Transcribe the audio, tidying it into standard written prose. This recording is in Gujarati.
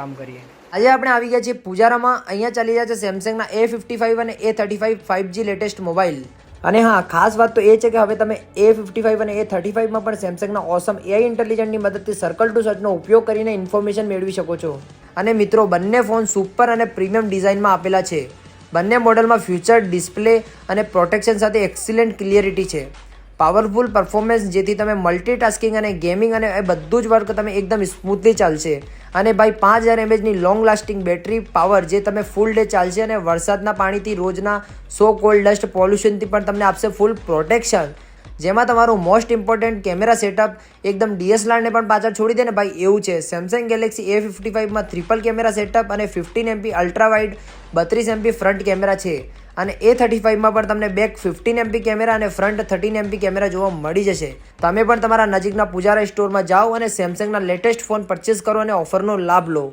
કામ કરીએ। આજે આપણે આવી ગયા છીએ પૂજારામાં। અહીંયા ચાલી રહ્યા છે સેમસંગના A55 અને A35 5G લેટેસ્ટ મોબાઈલ। અને હા, ખાસ વાત તો એ છે કે હવે તમે A55 અને A35માં પણ સેમસંગના ઓસમ AI ઇન્ટેલિજન્ટની મદદથી સર્કલ ટુ સર્ચનો ઉપયોગ કરીને ઇન્ફોર્મેશન મેળવી શકો છો। અને મિત્રો, બંને ફોન સુપર અને પ્રીમિયમ ડિઝાઇનમાં આપેલા છે। બંને મોડલમાં ફ્યુચર ડિસ્પ્લે અને પ્રોટેક્શન સાથે એક્સિલન્ટ ક્લિયરિટી છે, પાવરફુલ પરફોર્મન્સ, જેથી તમે મલ્ટીટાસ્કિંગ અને ગેમિંગ અને એ બધું જ વર્ક તમે એકદમ સ્મૂથલી ચાલશે। અને ભાઈ 5000 mAhની લોંગ લાસ્ટિંગ બેટરી પાવર જે તમે ફૂલ ડે ચાલશે અને વરસાદના પાણીથી રોજના કોલ્ડ ડસ્ટ પોલ્યુશનથી પણ તમને આપશે ફૂલ પ્રોટેક્શન। જેમાં તમારું મોસ્ટ ઇમ્પોર્ટન્ટ કેમેરા સેટઅપ એકદમ DSLRને પણ પાછળ છોડી દે ને ભાઈ, એવું છે। સેમસંગ ગેલેક્સી A55માં ટ્રિપલ કેમેરા સેટઅપ અને 15 MP ultra wide 32 MP front camera છે। અને A35માં પણ તમને બેક 15 MP કેમેરા અને ફ્રન્ટ 13 MP કેમેરા જોવા મળી જશે। તમે પણ તમારા નજીકના પૂજારા સ્ટોરમાં જાઓ અને સેમસંગના લેટેસ્ટ ફોન પરચેસ કરો અને ઓફરનો લાભ લો।